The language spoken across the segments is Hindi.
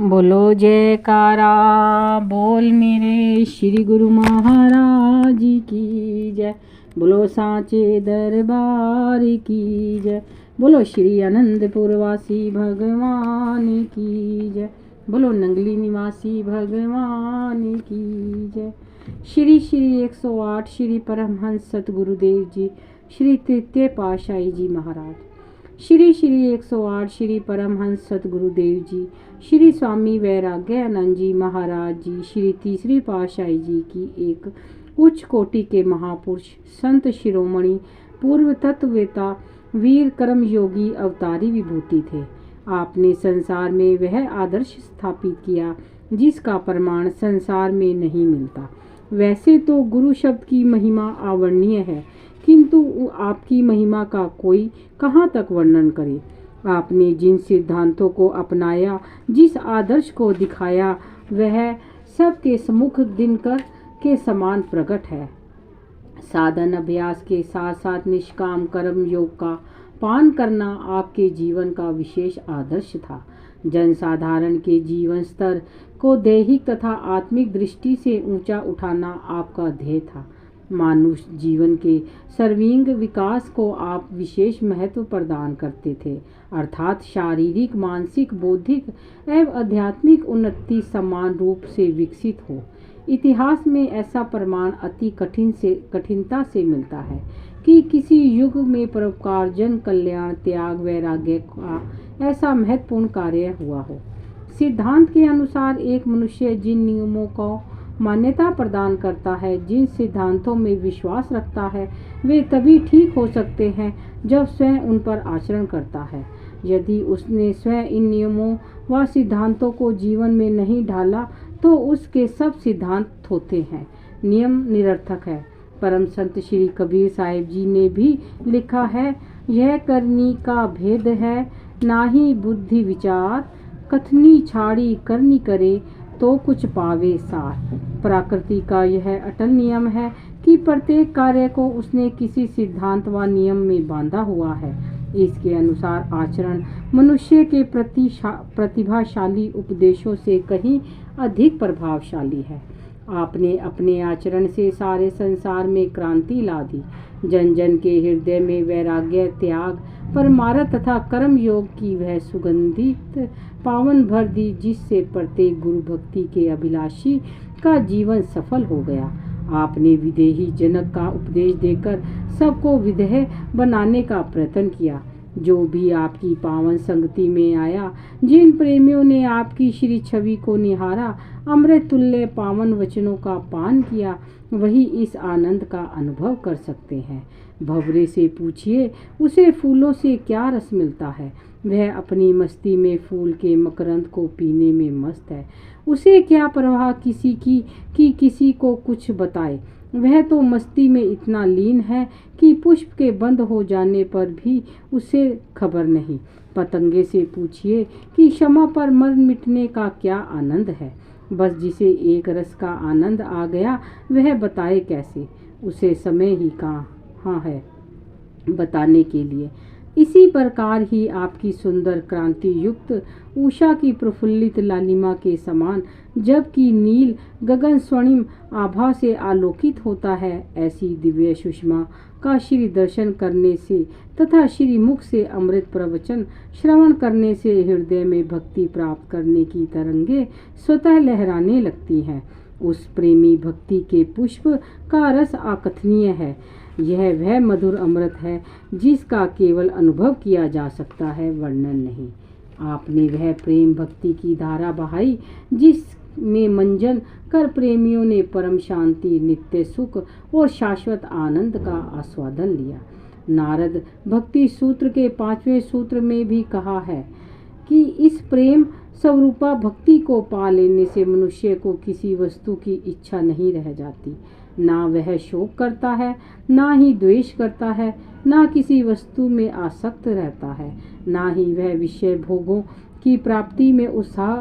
बोलो जयकारा बोल मेरे श्री गुरु महाराज की जय। बोलो सांचे दरबार की जय। बोलो श्री आनंदपुर वासी भगवान की जय। बोलो नंगली निवासी भगवान की जय। श्री श्री 108 श्री परमहंस सतगुरुदेव जी, श्री तृतीय पातशाही जी महाराज, श्री श्री 108 श्री परमहंस सतगुरुदेव जी, श्री स्वामी वैराग्यानंद जी महाराज जी, श्री तीसरी पातशाही जी की एक उच्च कोटि के महापुरुष संत शिरोमणि पूर्व तत्ववेता वीर कर्म योगी अवतारी विभूति थे। आपने संसार में वह आदर्श स्थापित किया जिसका प्रमाण संसार में नहीं मिलता। वैसे तो गुरु शब्द की महिमा अवर्णनीय है, किंतु आपकी महिमा का कोई कहाँ तक वर्णन करे। आपने जिन सिद्धांतों को अपनाया, जिस आदर्श को दिखाया, वह सबके सम्मुख दिनकर के समान प्रकट है। साधन अभ्यास के साथ साथ निष्काम कर्म योग का पान करना आपके जीवन का विशेष आदर्श था। जनसाधारण के जीवन स्तर को दैहिक तथा आत्मिक दृष्टि से ऊंचा उठाना आपका ध्येय था। मानुष जीवन के सर्वांगीण विकास को आप विशेष महत्व प्रदान करते थे, अर्थात शारीरिक, मानसिक, बौद्धिक एवं आध्यात्मिक उन्नति समान रूप से विकसित हो। इतिहास में ऐसा प्रमाण अति कठिनता से मिलता है कि किसी युग में परोपकार, जन कल्याण, त्याग, वैराग्य का ऐसा महत्वपूर्ण कार्य हुआ हो। सिद्धांत के अनुसार एक मनुष्य जिन नियमों को मान्यता प्रदान करता है, जिन सिद्धांतों में विश्वास रखता है, वे तभी ठीक हो सकते हैं जब स्वयं उन पर आचरण करता है। यदि उसने स्वयं इन नियमों व सिद्धांतों को जीवन में नहीं ढाला तो उसके सब सिद्धांत थोथे हैं, नियम निरर्थक है। परम संत श्री कबीर साहिब जी ने भी लिखा है, यह करनी का भेद है नाही बुद्धि विचार, कथनी छाड़ी करनी करे तो कुछ पावे सार। प्रकृति का यह अटल नियम है कि प्रत्येक कार्य को उसने किसी सिद्धांत व नियम में बांधा हुआ है। इसके अनुसार आचरण मनुष्य के प्रति प्रतिभाशाली उपदेशों से कहीं अधिक प्रभावशाली है। आपने अपने आचरण से सारे संसार में क्रांति ला दी। जन जन के हृदय में वैराग्य, त्याग, परमार्थ तथा कर्म योग की वह सुगंधित पावन भर दी, जिससे प्रत्येक गुरु भक्ति के अभिलाषी का जीवन सफल हो गया। आपने विदेही जनक का उपदेश देकर सबको विदेह बनाने का प्रयत्न किया। जो भी आपकी पावन संगति में आया, जिन प्रेमियों ने आपकी श्री छवि को निहारा, अमृत तुल्य पावन वचनों का पान किया, वही इस आनंद का अनुभव कर सकते हैं। भंवरे से पूछिए उसे फूलों से क्या रस मिलता है। वह अपनी मस्ती में फूल के मकरंद को पीने में मस्त है। उसे क्या परवाह किसी की कि किसी को कुछ बताए। वह तो मस्ती में इतना लीन है कि पुष्प के बंद हो जाने पर भी उसे खबर नहीं। पतंगे से पूछिए कि क्षमा पर मर मिटने का क्या आनंद है। बस जिसे एक रस का आनंद आ गया, वह बताए कैसे। उसे समय ही कहाँ है बताने के लिए। इसी प्रकार ही आपकी सुंदर क्रांति युक्त उषा की प्रफुल्लित लालिमा के समान जबकि नील गगन स्वर्णिम आभा से आलोकित होता है, ऐसी दिव्य सुषमा का श्री दर्शन करने से तथा श्री मुख से अमृत प्रवचन श्रवण करने से हृदय में भक्ति प्राप्त करने की तरंगे स्वतः लहराने लगती हैं। उस प्रेमी भक्ति के पुष्प का रस अकथनीय है। यह वह मधुर अमृत है जिसका केवल अनुभव किया जा सकता है, वर्णन नहीं। आपने वह प्रेम भक्ति की धारा बहाई जिसमें मंजन कर प्रेमियों ने परम शांति, नित्य सुख और शाश्वत आनंद का आस्वादन लिया। नारद भक्ति सूत्र के 5वें सूत्र में भी कहा है कि इस प्रेम स्वरूपा भक्ति को पा लेने से मनुष्य को किसी वस्तु की इच्छा नहीं रह जाती। ना वह शोक करता है, ना ही द्वेष करता है, ना किसी वस्तु में आसक्त रहता है, ना ही वह विषय भोगों की प्राप्ति में उत्साह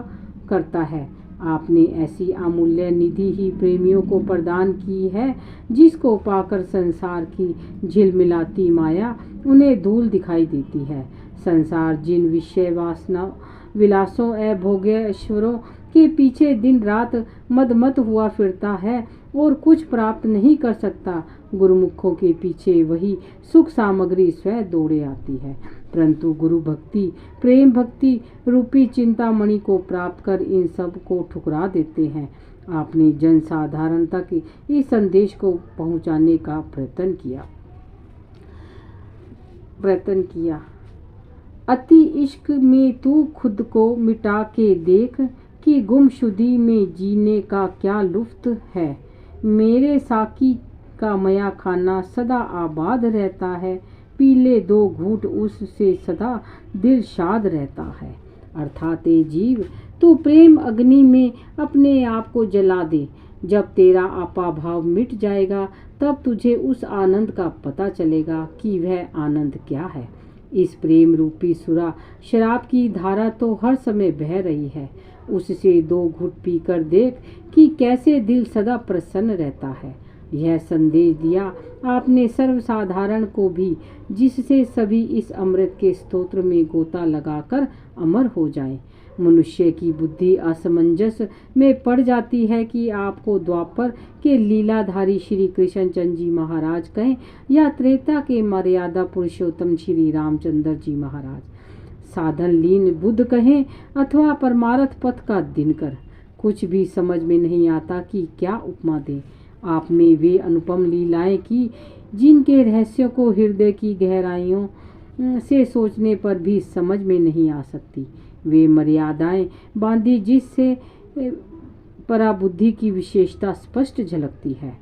करता है। आपने ऐसी अमूल्य निधि ही प्रेमियों को प्रदान की है, जिसको पाकर संसार की झिलमिलाती माया उन्हें धूल दिखाई देती है। संसार जिन विषय वासना विलासों भोगेश्वरों के पीछे दिन रात मदमत हुआ फिरता है और कुछ प्राप्त नहीं कर सकता, गुरुमुखों के पीछे वही सुख सामग्री स्वयं दौड़े आती है। परंतु गुरु भक्ति, प्रेम भक्ति रूपी चिंतामणि को प्राप्त कर इन सब को ठुकरा देते हैं। आपने जन साधारण तक इस संदेश को पहुंचाने का प्रयत्न किया। अति इश्क में तू खुद को मिटा के देख कि गुमशुदी में जीने का क्या लुफ्त है। मेरे साकी का मया खाना सदा आबाद रहता है, पीले 2 घूंट उससे सदा दिल शाद रहता है। अर्थात जीव, तू प्रेम अग्नि में अपने आप को जला दे। जब तेरा आपा भाव मिट जाएगा तब तुझे उस आनंद का पता चलेगा कि वह आनंद क्या है। इस प्रेम रूपी सुरा शराब की धारा तो हर समय बह रही है, उससे 2 घूंट पीकर देख कि कैसे दिल सदा प्रसन्न रहता है। यह संदेश दिया आपने सर्वसाधारण को भी, जिससे सभी इस अमृत के स्तोत्र में गोता लगाकर अमर हो जाएं। मनुष्य की बुद्धि असमंजस में पड़ जाती है कि आपको द्वापर के लीलाधारी श्री कृष्णचंद्र जी महाराज कहें या त्रेता के मर्यादा पुरुषोत्तम श्री रामचंद्र जी महाराज, साधन लीन बुद्ध कहें अथवा परमार्थ पथ का दिनकर। कुछ भी समझ में नहीं आता कि क्या उपमा दें। आपने वे अनुपम लीलाएं की जिनके रहस्यों को हृदय की गहराइयों से सोचने पर भी समझ में नहीं आ सकती। वे मर्यादाएं बांधी जिससे पराबुद्धि की विशेषता स्पष्ट झलकती है।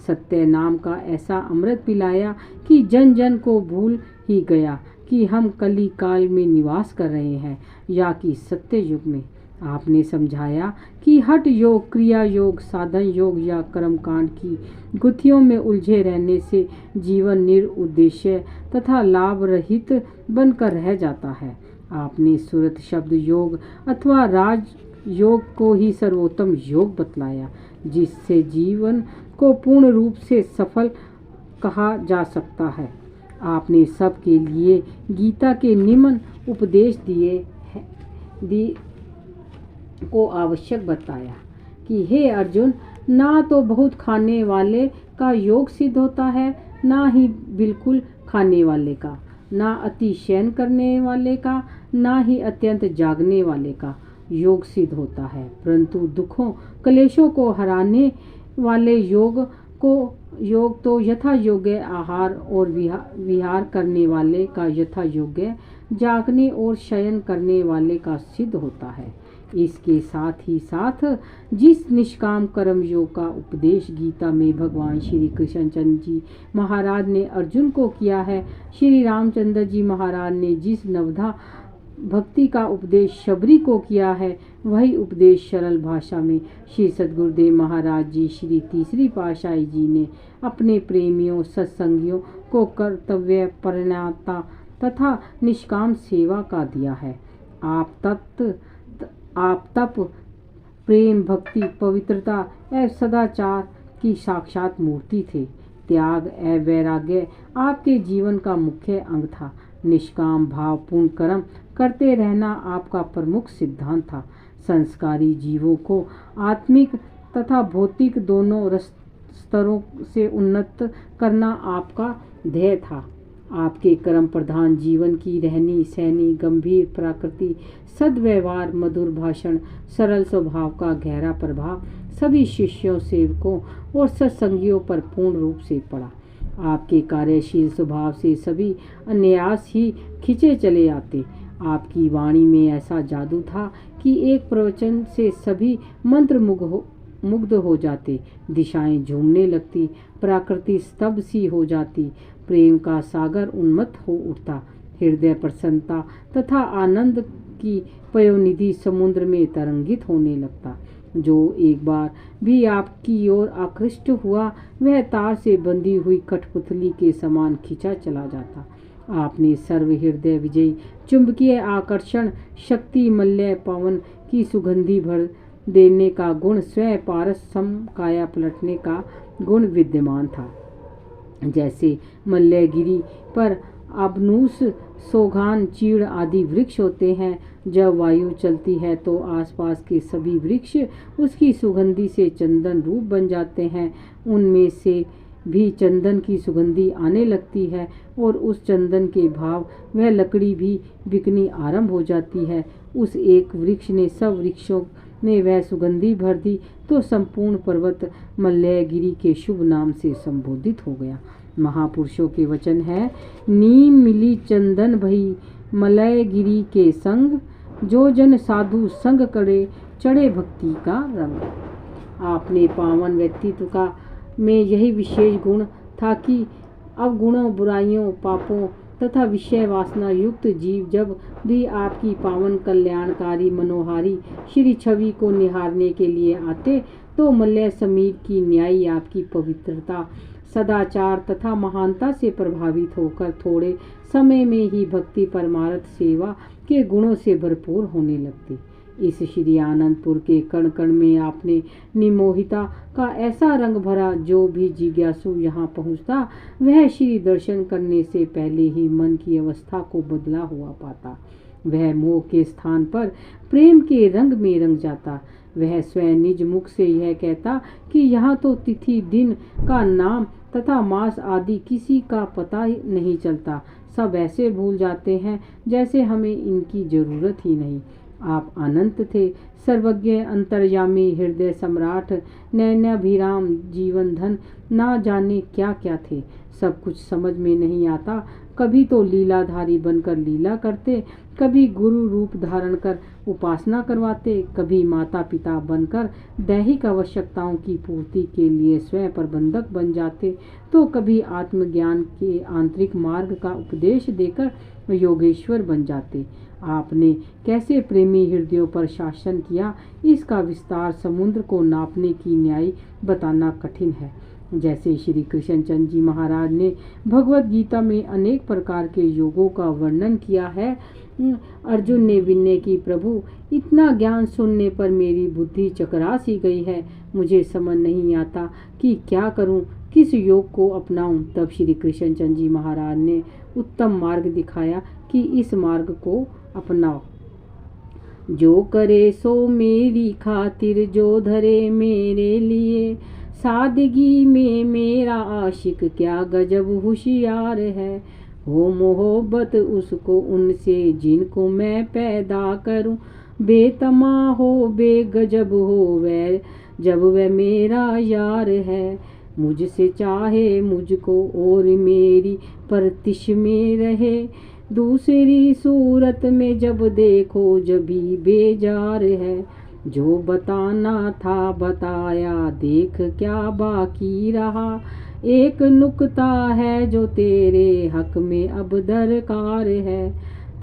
सत्य नाम का ऐसा अमृत पिलाया कि जन जन को भूल ही गया कि हम कली काल में निवास कर रहे हैं या कि सत्य युग में। आपने समझाया कि हठ योग, क्रिया योग, साधन योग या कर्मकांड की गुत्थियों में उलझे रहने से जीवन निरुद्देश्य तथा लाभ रहित बनकर रह जाता है। आपने सुरत शब्द योग अथवा राज योग को ही सर्वोत्तम योग बतलाया, जिससे जीवन को पूर्ण रूप से सफल कहा जा सकता है। आपने सबके लिए गीता के निम्न उपदेश को आवश्यक बताया कि हे अर्जुन, ना तो बहुत खाने वाले का योग सिद्ध होता है, ना ही बिल्कुल खाने वाले का, ना अति शयन करने वाले का, ना ही अत्यंत जागने वाले का योग सिद्ध होता है, परंतु दुखों क्लेशों को हराने वाले योग तो यथा योग्य आहार और विहार करने वाले का यथा योग्य जागने और शयन करने वाले का सिद्ध होता है। इसके साथ ही साथ जिस निष्काम कर्म योग का उपदेश गीता में भगवान श्री कृष्णचंद्र जी महाराज ने अर्जुन को किया है, श्री रामचंद्र जी महाराज ने जिस नवधा भक्ति का उपदेश शबरी को किया है, वही उपदेश सरल भाषा में श्री सद्गुरुदेव महाराज जी श्री तीसरी पातशाही जी ने अपने प्रेमियों सत्संगियों को कर्तव्य परिणता तथा निष्काम सेवा का दिया है। आप तप, प्रेम, भक्ति, पवित्रता एवं सदाचार की साक्षात मूर्ति थे। त्याग एवं वैराग्य आपके जीवन का मुख्य अंग था। निष्काम भावपूर्ण कर्म करते रहना आपका प्रमुख सिद्धांत था। संस्कारी जीवों को आत्मिक तथा भौतिक दोनों स्तरों से उन्नत करना आपका ध्येय था। आपके कर्म प्रधान जीवन की रहनी सहनी, गंभीर प्रकृति, सद्व्यवहार, मधुर भाषण, सरल स्वभाव का गहरा प्रभाव सभी शिष्यों, सेवकों और सत्संगियों पर पूर्ण रूप से पड़ा। आपके कार्यशील स्वभाव से सभी अनायास ही खिंचे चले आते। आपकी वाणी में ऐसा जादू था कि एक प्रवचन से सभी मंत्र मुग्ध हो जाते, दिशाएं झूमने लगती, प्रकृति स्तब्ध सी हो जाती, प्रेम का सागर उन्मत्त हो उठता, हृदय प्रसन्नता तथा आनंद की पयोनिधि समुद्र में तरंगित होने लगता। जो एक बार भी आपकी ओर आकृष्ट हुआ, वह तार से बंधी हुई कठपुतली के समान खिंचा चला जाता। आपने सर्व हृदय विजयी चुंबकीय आकर्षण शक्ति, मल्य पवन की सुगंधी भर देने का गुण, स्वयं पारस सम काया पलटने का गुण विद्यमान था। जैसे मल्यगिरी पर अबनूस, सोघान, चीड़ आदि वृक्ष होते हैं। जब वायु चलती है तो आसपास के सभी वृक्ष उसकी सुगंधि से चंदन रूप बन जाते हैं। उनमें से भी चंदन की सुगंधि आने लगती है और उस चंदन के भाव वह लकड़ी भी बिकनी आरंभ हो जाती है। उस एक वृक्ष ने सब वृक्षों में वह सुगंधि भर दी तो संपूर्ण पर्वत मल्लयगिरी के शुभ नाम से संबोधित हो गया। महापुरुषों के वचन है, नीम मिली चंदन भई मलयगिरी के संग, जो जन साधु संग करे चढ़े भक्ति का रंग। आपने पावन व्यक्तित्व का में यही विशेष गुण था कि अवगुणों, बुराइयों, पापों तथा विषय वासना युक्त जीव जब भी आपकी पावन कल्याणकारी मनोहारी श्री छवि को निहारने के लिए आते तो मलय समीर की न्यायी आपकी पवित्रता, सदाचार तथा महानता से प्रभावित होकर थोड़े समय में ही भक्ति परमार्थ सेवा के गुणों से भरपूर होने लगते। इस श्री आनंदपुर के कण कण में आपने निमोहिता का ऐसा रंग भरा, जो भी जिज्ञासु यहाँ पहुँचता वह श्री दर्शन करने से पहले ही मन की अवस्था को बदला हुआ पाता। वह मोह के स्थान पर प्रेम के रंग में रंग जाता। वह स्वयं निज मुख से यह कहता कि यहाँ तो तिथि, दिन का नाम तथा मास आदि किसी का पता नहीं चलता। सब ऐसे भूल जाते हैं जैसे हमें इनकी जरूरत ही नहीं। आप अनंत थे, सर्वज्ञ, अंतर्यामी, हृदय सम्राट, नैनाभिराम, जीवन धन, ना जाने क्या क्या थे। सब कुछ समझ में नहीं आता। कभी तो लीलाधारी बनकर लीला करते, कभी गुरु रूप धारण कर उपासना करवाते, कभी माता पिता बनकर दैहिक आवश्यकताओं की पूर्ति के लिए स्वयं प्रबंधक बन जाते, तो कभी आत्मज्ञान के आंतरिक मार्ग का उपदेश देकर योगेश्वर बन जाते। आपने कैसे प्रेमी हृदयों पर शासन किया, इसका विस्तार समुद्र को नापने की न्याय बताना कठिन है। जैसे श्री कृष्णचंद्र जी महाराज ने भगवत गीता में अनेक प्रकार के योगों का वर्णन किया है। अर्जुन ने विनय की, प्रभु इतना ज्ञान सुनने पर मेरी बुद्धि चकरा सी गई है, मुझे समझ नहीं आता कि क्या करूं, किस योग को अपनाऊं। तब श्री कृष्णचंद्र जी महाराज ने उत्तम मार्ग दिखाया कि इस मार्ग को अपनाओ। जो करे सो मेरी खातिर, जो धरे मेरे लिए, सादगी में मेरा आशिक क्या गजब होशियार है। हो मोहब्बत उसको उनसे जिनको मैं पैदा करूं, बेतमा हो बेगजब हो वह जब वह मेरा यार है। मुझसे चाहे मुझको और मेरी परतिश में रहे, दूसरी सूरत में जब देखो जभी बेजार है। जो बताना था बताया, देख क्या बाकी रहा, एक नुक्ता है जो तेरे हक में अब दरकार है।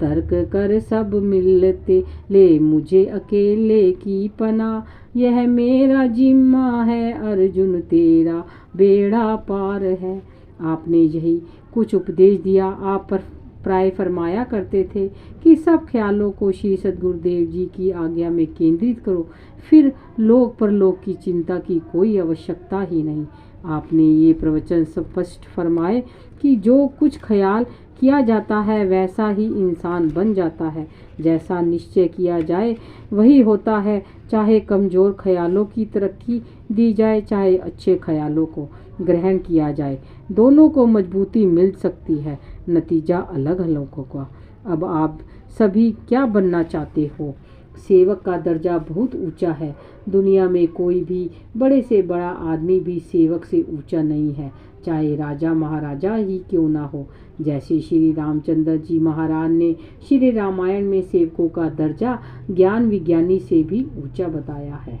तर्क कर सब मिलते ले मुझे अकेले की पना, यह मेरा जिम्मा है अर्जुन तेरा बेड़ा पार है। आपने यही कुछ उपदेश दिया। आप पर प्राय फरमाया करते थे कि सब ख्यालों को श्री सद्गुरुदेव जी की आज्ञा में केंद्रित करो, फिर लोक परलोक की चिंता की कोई आवश्यकता ही नहीं। आपने ये प्रवचन स्पष्ट फरमाए कि जो कुछ ख्याल किया जाता है वैसा ही इंसान बन जाता है। जैसा निश्चय किया जाए वही होता है। चाहे कमज़ोर ख्यालों की तरक्की दी जाए, चाहे अच्छे ख्यालों को ग्रहण किया जाए, दोनों को मजबूती मिल सकती है, नतीजा अलग अलग होगा। अब आप सभी क्या बनना चाहते हो? सेवक का दर्जा बहुत ऊंचा है। दुनिया में कोई भी बड़े से बड़ा आदमी भी सेवक से ऊंचा नहीं है, चाहे राजा महाराजा ही क्यों ना हो। जैसे श्री रामचंद्र जी महाराज ने श्री रामायण में सेवकों का दर्जा ज्ञान विज्ञानी से भी ऊंचा बताया है।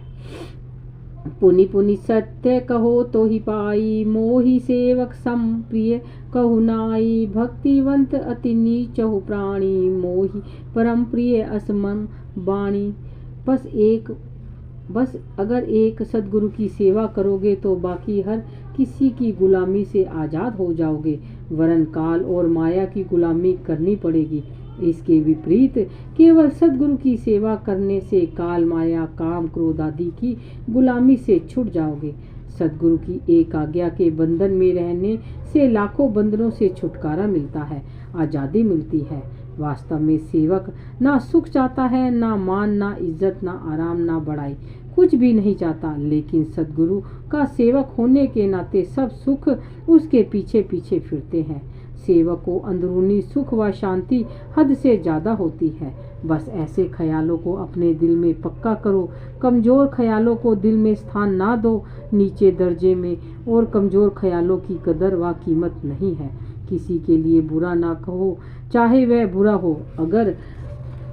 पुनि पुनि सत्य कहो तो ही पाई, मोहि सेवक सम प्रिय कहु नाई। भक्तिवंत अति नीचहु प्राणी, मोहि परम प्रिय असमन बाणी। बस अगर एक सद्गुरु की सेवा करोगे तो बाकी हर किसी की गुलामी से आज़ाद हो जाओगे, वरन काल और माया की गुलामी करनी पड़ेगी। इसके विपरीत केवल सद्गुरु की सेवा करने से काल माया काम क्रोध आदि की गुलामी से छूट जाओगे। सद्गुरु की एक आज्ञा के बंधन में रहने से लाखों बंधनों से छुटकारा मिलता है, आज़ादी मिलती है। वास्तव में सेवक ना सुख चाहता है, ना मान, ना इज्जत, ना आराम, ना बड़ाई, कुछ भी नहीं चाहता। लेकिन सद्गुरु का सेवक होने के नाते सब सुख उसके पीछे पीछे फिरते हैं। सेवक को अंदरूनी सुख व शांति हद से ज़्यादा होती है। बस ऐसे ख्यालों को अपने दिल में पक्का करो। कमज़ोर ख्यालों को दिल में स्थान ना दो। नीचे दर्जे में और कमज़ोर ख्यालों की कदर व कीमत नहीं है। किसी के लिए बुरा ना कहो, चाहे वह बुरा हो। अगर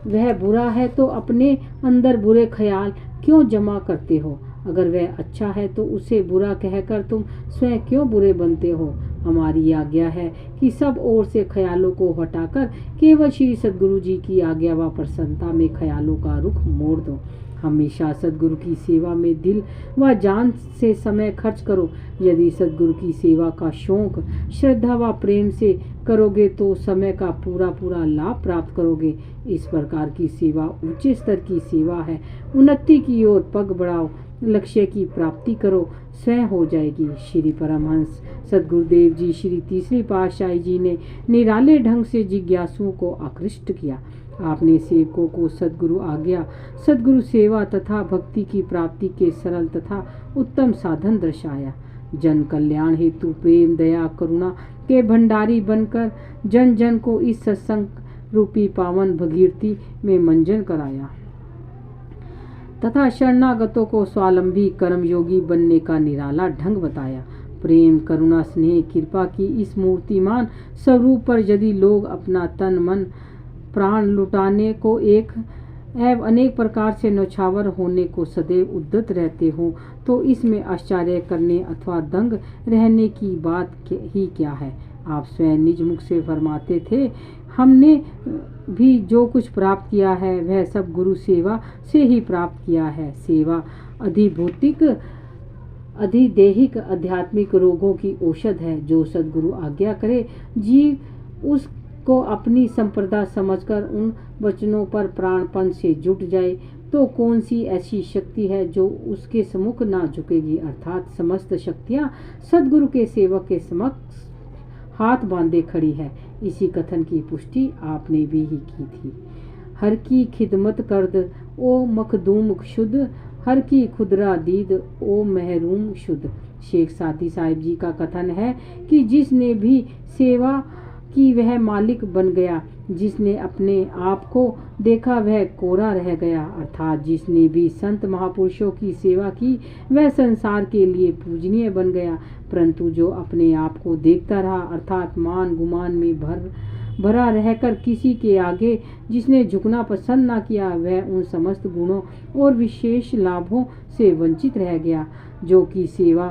वह बुरा है तो अपने अंदर बुरे ख्याल क्यों जमा करते हो? अगर वह अच्छा है तो उसे बुरा कहकर तुम स्वयं क्यों बुरे बनते हो? हमारी आज्ञा है कि सब ओर से ख्यालों को हटाकर केवल श्री सद्गुरु जी की आज्ञा व प्रसन्नता में ख्यालों का रुख मोड़ दो। हमेशा सद्गुरु की सेवा में दिल व जान से समय खर्च करो। यदि सद्गुरु की सेवा का शौक, श्रद्धा व प्रेम से करोगे तो समय का पूरा पूरा लाभ प्राप्त करोगे। इस प्रकार की सेवा ऊंचे स्तर की सेवा है। उन्नति की ओर पग बढ़ाओ, लक्ष्य की प्राप्ति करो, स्वयं हो जाएगी। श्री परमहंस सद्गुरुदेव जी श्री तीसरी पातशाही जी ने निराले ढंग से जिज्ञासुओं को आकृष्ट किया। आपने सेवकों को सद्गुरु आज्ञा, सद्गुरु सेवा तथा भक्ति की प्राप्ति के सरल तथा उत्तम साधन दर्शाया। जन कल्याण हेतु प्रेम दया करुणा के भंडारी बनकर जन जन को इस सत्संग रूपी पावन भगीरथी में मंजन कराया तथा शरणागतों को स्वावलंबी कर्मयोगी बनने का निराला ढंग बताया। प्रेम करुणा स्नेह कृपा की इस मूर्तिमान स्वरूप पर यदि लोग अपना तन मन प्राण लुटाने को एक एवं अनेक प्रकार से नौछावर होने को सदैव उद्यत रहते हो तो इसमें आश्चर्य करने अथवा दंग रहने की बात ही क्या है। आप स्वयं निज मुख से फरमाते थे, हमने भी जो कुछ प्राप्त किया है वह सब गुरु सेवा से ही प्राप्त किया है। सेवा अधिभौतिक अधिदेहिक आध्यात्मिक रोगों की औषध है। जो सद्गुरु आज्ञा करे जीव उसको अपनी संप्रदा समझकर उन वचनों पर प्राणपण से जुट जाए तो कौन सी ऐसी शक्ति है जो उसके सम्मुख ना झुकेगी। अर्थात समस्त शक्तियाँ सद्गुरु के सेवक के समक्ष हाथ बांधे खड़ी है। इसी कथन की पुष्टि आपने भी ही की थी। हर की खिदमत करद ओ मखदूम शुद्ध, हर की खुदरा दीद ओ महरूम शुद्ध। शेख सादी साहिब जी का कथन है कि जिसने भी सेवा की वह मालिक बन गया, जिसने अपने आप को देखा वह कोरा रह गया। अर्थात जिसने भी संत महापुरुषों की सेवा की वह संसार के लिए पूजनीय बन गया। परंतु जो अपने आप को देखता रहा अर्थात मान गुमान में भरा रहकर किसी के आगे जिसने झुकना पसंद ना किया वह उन समस्त गुणों और विशेष लाभों से वंचित रह गया जो कि सेवा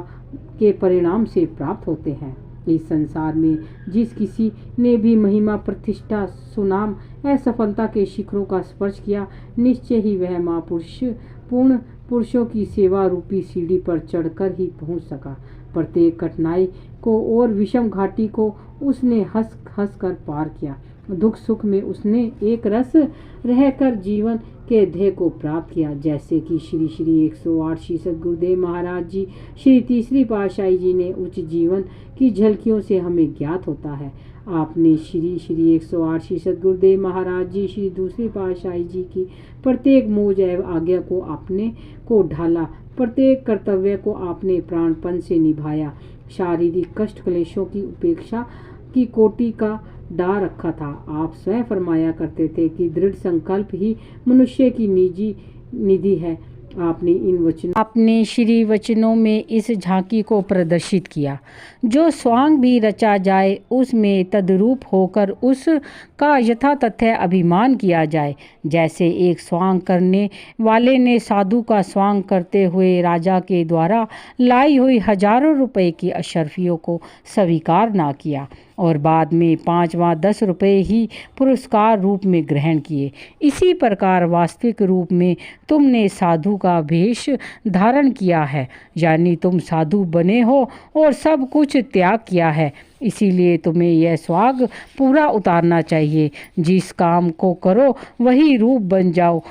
के परिणाम से प्राप्त होते हैं। इस संसार में जिस किसी ने भी महिमा प्रतिष्ठा सुनाम असफलता के शिखरों का स्पर्श किया निश्चय ही वह महापुरुष पूर्ण पुरुषों की सेवा रूपी सीढ़ी पर चढ़कर ही पहुंच सका। प्रत्येक कठिनाई को और विषम घाटी को उसने हंस हंस कर पार किया। दुख सुख में उसने एक रस रहकर जीवन के ध्येय को प्राप्त किया। जैसे कि श्री श्री 108 श्री सद्गुरुदेव महाराज जी श्री तीसरी पातशाही जी ने उच्च जीवन की झलकियों से हमें ज्ञात होता है। आपने श्री श्री 108 श्री सद्गुरुदेव महाराज जी श्री दूसरी पातशाही जी की प्रत्येक मौज एवं आज्ञा को आपने को ढाला। प्रत्येक कर्तव्य को आपने प्राणपन से निभाया। शारीरिक कष्ट क्लेशों की उपेक्षा की कोटि का डा रखा था। आप स्वयं फरमाया करते थे कि दृढ़ संकल्प ही मनुष्य की निजी निधि है। आपने श्री वचनों में इस झांकी को प्रदर्शित किया। जो स्वांग भी रचा जाए उसमें तद्रूप होकर उसका यथातथ्य अभिमान किया जाए। जैसे एक स्वांग करने वाले ने साधु का स्वांग करते हुए राजा के द्वारा लाई हुई हजारों रुपए की अशर्फियों को स्वीकार ना किया और बाद में 5 व 10 रुपए ही पुरस्कार रूप में ग्रहण किए। इसी प्रकार वास्तविक रूप में तुमने साधु का वेश धारण किया है, यानी तुम साधु बने हो और सब कुछ त्याग किया है। इसीलिए तुम्हें यह स्वाग पूरा उतारना चाहिए। जिस काम को करो वही रूप बन जाओ,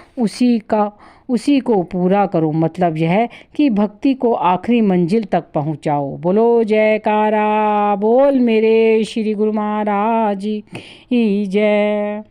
उसी को पूरा करो। मतलब यह है कि भक्ति को आखिरी मंजिल तक पहुंचाओ। बोलो जयकारा बोल मेरे श्री गुरु महाराज की जय।